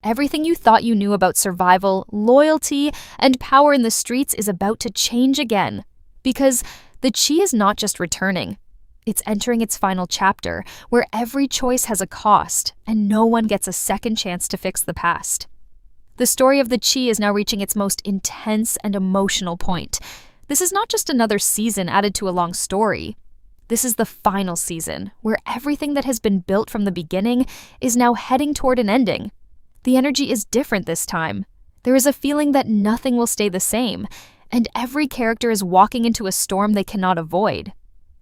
Everything you thought you knew about survival, loyalty, and power in the streets is about to change again. Because the Chi is not just returning. It's entering its final chapter, where every choice has a cost, and no one gets a second chance to fix the past. The story of the Chi is now reaching its most intense and emotional point. This is not just another season added to a long story. This is the final season, where everything that has been built from the beginning is now heading toward an ending. The energy is different this time. There is a feeling that nothing will stay the same, and every character is walking into a storm they cannot avoid.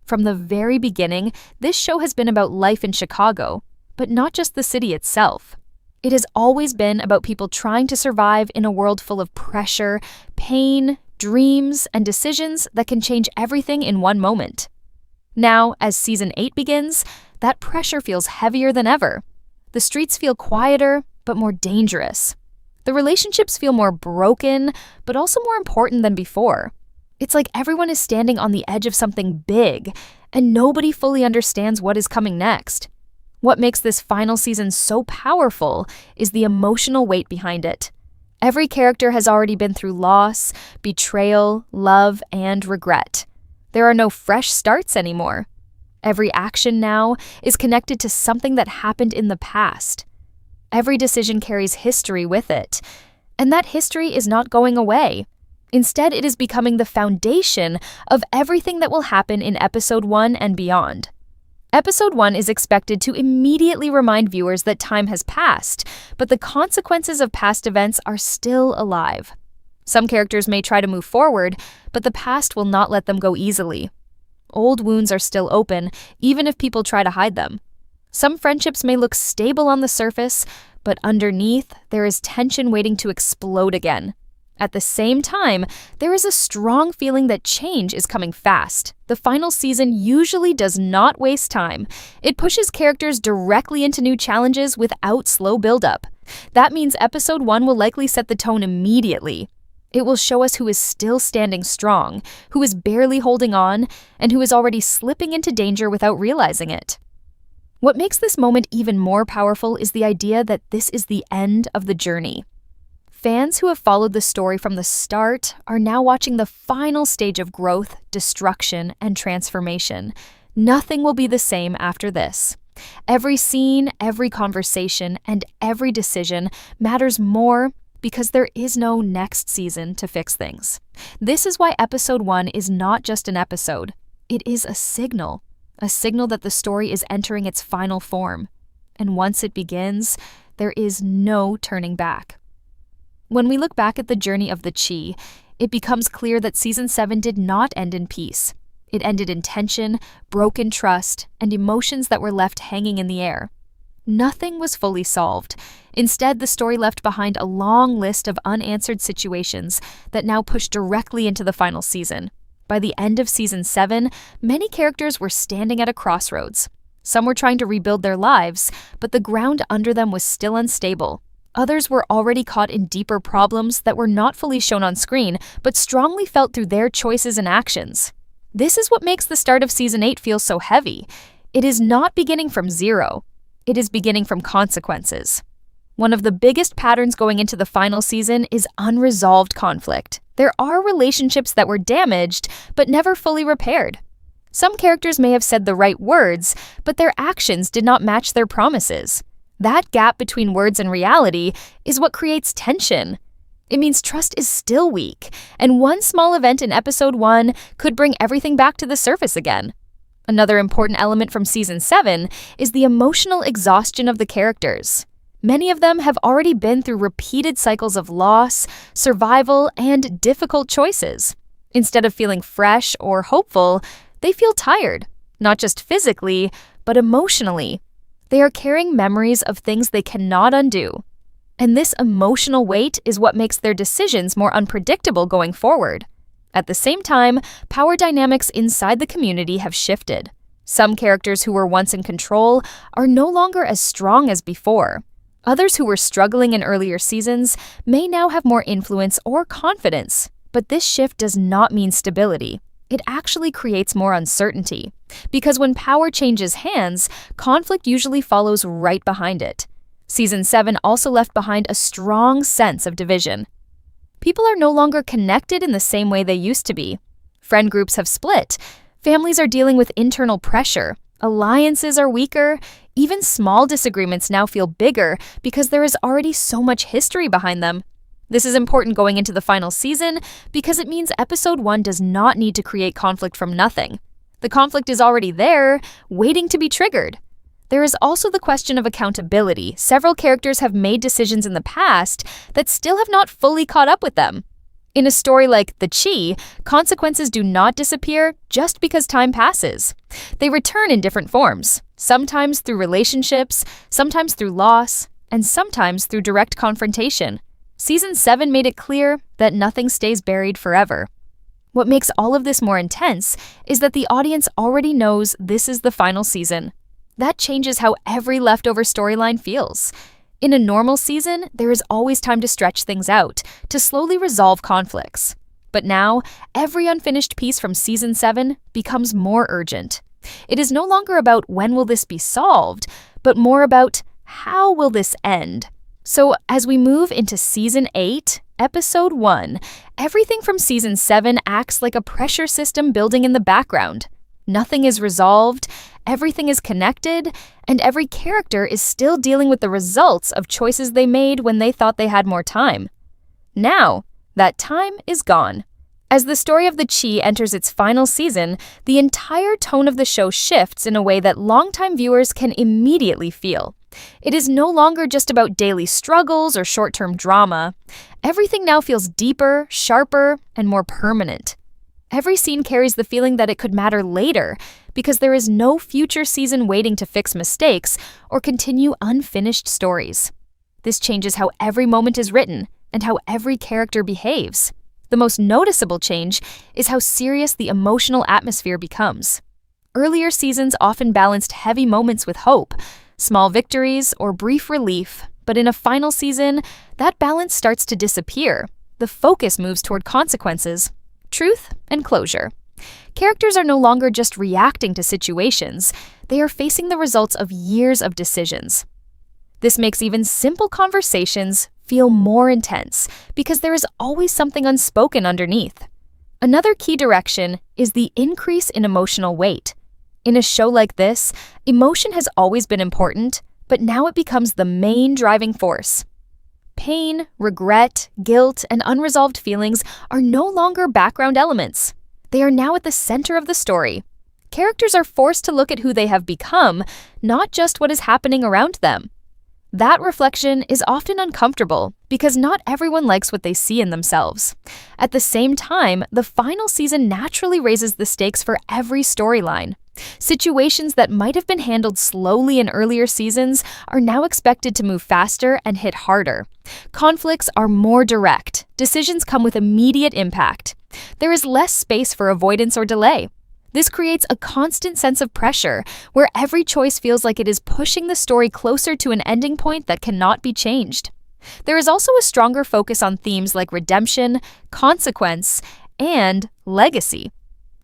From the very beginning, this show has been about life in Chicago, but not just the city itself. It has always been about people trying to survive in a world full of pressure, pain, dreams, and decisions that can change everything in one moment. Now, as Season 8 begins, that pressure feels heavier than ever. The streets feel quieter, but more dangerous. The relationships feel more broken, but also more important than before. It's like everyone is standing on the edge of something big, and nobody fully understands what is coming next. What makes this final season so powerful is the emotional weight behind it. Every character has already been through loss, betrayal, love, and regret. There are no fresh starts anymore. Every action now is connected to something that happened in the past. Every decision carries history with it, and that history is not going away. Instead, it is becoming the foundation of everything that will happen in Episode 1 and beyond. Episode 1 is expected to immediately remind viewers that time has passed, but the consequences of past events are still alive. Some characters may try to move forward, but the past will not let them go easily. Old wounds are still open, even if people try to hide them. Some friendships may look stable on the surface, but underneath, there is tension waiting to explode again. At the same time, there is a strong feeling that change is coming fast. The final season usually does not waste time. It pushes characters directly into new challenges without slow buildup. That means Episode 1 will likely set the tone immediately. It will show us who is still standing strong, who is barely holding on, and who is already slipping into danger without realizing it. What makes this moment even more powerful is the idea that this is the end of the journey. Fans who have followed the story from the start are now watching the final stage of growth, destruction, and transformation. Nothing will be the same after this. Every scene, every conversation, and every decision matters more because there is no next season to fix things. This is why Episode 1 is not just an episode. It is a signal that the story is entering its final form. And once it begins, there is no turning back. When we look back at the journey of the Chi, it becomes clear that Season 7 did not end in peace. It ended in tension, broken trust, and emotions that were left hanging in the air. Nothing was fully solved. Instead, the story left behind a long list of unanswered situations that now push directly into the final season. By the end of Season 7, many characters were standing at a crossroads. Some were trying to rebuild their lives, but the ground under them was still unstable. Others were already caught in deeper problems that were not fully shown on screen, but strongly felt through their choices and actions. This is what makes the start of Season 8 feel so heavy. It is not beginning from zero. It is beginning from consequences. One of the biggest patterns going into the final season is unresolved conflict. There are relationships that were damaged, but never fully repaired. Some characters may have said the right words, but their actions did not match their promises. That gap between words and reality is what creates tension. It means trust is still weak, and one small event in Episode 1 could bring everything back to the surface again. Another important element from Season 7 is the emotional exhaustion of the characters. Many of them have already been through repeated cycles of loss, survival, and difficult choices. Instead of feeling fresh or hopeful, they feel tired, not just physically, but emotionally. They are carrying memories of things they cannot undo. And this emotional weight is what makes their decisions more unpredictable going forward. At the same time, power dynamics inside the community have shifted. Some characters who were once in control are no longer as strong as before. Others who were struggling in earlier seasons may now have more influence or confidence, but this shift does not mean stability. It actually creates more uncertainty, because when power changes hands, conflict usually follows right behind it. Season 7 also left behind a strong sense of division. People are no longer connected in the same way they used to be. Friend groups have split. Families are dealing with internal pressure. Alliances are weaker. Even small disagreements now feel bigger because there is already so much history behind them. This is important going into the final season because it means episode 1 does not need to create conflict from nothing. The conflict is already there, waiting to be triggered. There is also the question of accountability. Several characters have made decisions in the past that still have not fully caught up with them. In a story like The Chi, consequences do not disappear just because time passes. They return in different forms, sometimes through relationships, sometimes through loss, and sometimes through direct confrontation. Season 7 made it clear that nothing stays buried forever. What makes all of this more intense is that the audience already knows this is the final season. That changes how every leftover storyline feels. In a normal season, there is always time to stretch things out, to slowly resolve conflicts. But now, every unfinished piece from Season 7 becomes more urgent. It is no longer about when will this be solved, but more about how will this end. So as we move into Season 8, Episode 1, everything from Season 7 acts like a pressure system building in the background. Nothing is resolved, everything is connected, and every character is still dealing with the results of choices they made when they thought they had more time. Now, that time is gone. As the story of The Chi enters its final season, the entire tone of the show shifts in a way that longtime viewers can immediately feel. It is no longer just about daily struggles or short-term drama. Everything now feels deeper, sharper, and more permanent. Every scene carries the feeling that it could matter later, because there is no future season waiting to fix mistakes or continue unfinished stories. This changes how every moment is written and how every character behaves. The most noticeable change is how serious the emotional atmosphere becomes. Earlier seasons often balanced heavy moments with hope, small victories, or brief relief, but in a final season, that balance starts to disappear. The focus moves toward consequences, truth, and closure. Characters are no longer just reacting to situations, they are facing the results of years of decisions. This makes even simple conversations feel more intense because there is always something unspoken underneath. Another key direction is the increase in emotional weight. In a show like this, emotion has always been important, but now it becomes the main driving force. Pain, regret, guilt, and unresolved feelings are no longer background elements. They are now at the center of the story. Characters are forced to look at who they have become, not just what is happening around them. That reflection is often uncomfortable because not everyone likes what they see in themselves. At the same time, the final season naturally raises the stakes for every storyline. Situations that might have been handled slowly in earlier seasons are now expected to move faster and hit harder. Conflicts are more direct. Decisions come with immediate impact. There is less space for avoidance or delay. This creates a constant sense of pressure, where every choice feels like it is pushing the story closer to an ending point that cannot be changed. There is also a stronger focus on themes like redemption, consequence, and legacy.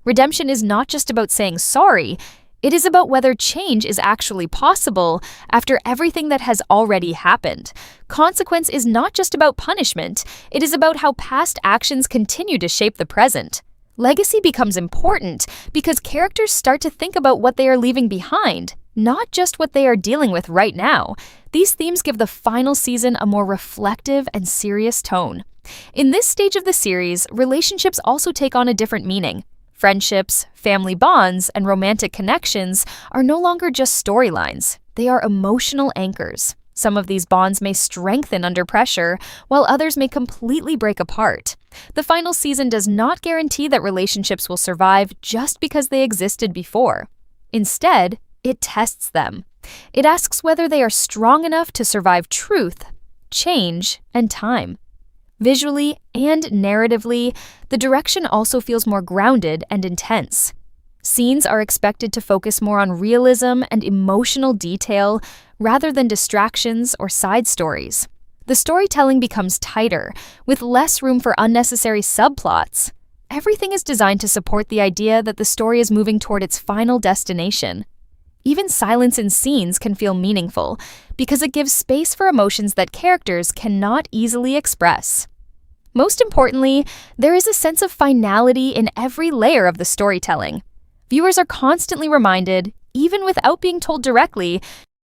Redemption is not just about saying sorry, it is about whether change is actually possible after everything that has already happened. Consequence is not just about punishment, it is about how past actions continue to shape the present. Legacy becomes important because characters start to think about what they are leaving behind, not just what they are dealing with right now. These themes give the final season a more reflective and serious tone. In this stage of the series, relationships also take on a different meaning. Friendships, family bonds, and romantic connections are no longer just storylines. They are emotional anchors. Some of these bonds may strengthen under pressure, while others may completely break apart. The final season does not guarantee that relationships will survive just because they existed before. Instead, it tests them. It asks whether they are strong enough to survive truth, change, and time. Visually and narratively, the direction also feels more grounded and intense. Scenes are expected to focus more on realism and emotional detail rather than distractions or side stories. The storytelling becomes tighter, with less room for unnecessary subplots. Everything is designed to support the idea that the story is moving toward its final destination. Even silence in scenes can feel meaningful because it gives space for emotions that characters cannot easily express. Most importantly, there is a sense of finality in every layer of the storytelling. Viewers are constantly reminded, even without being told directly,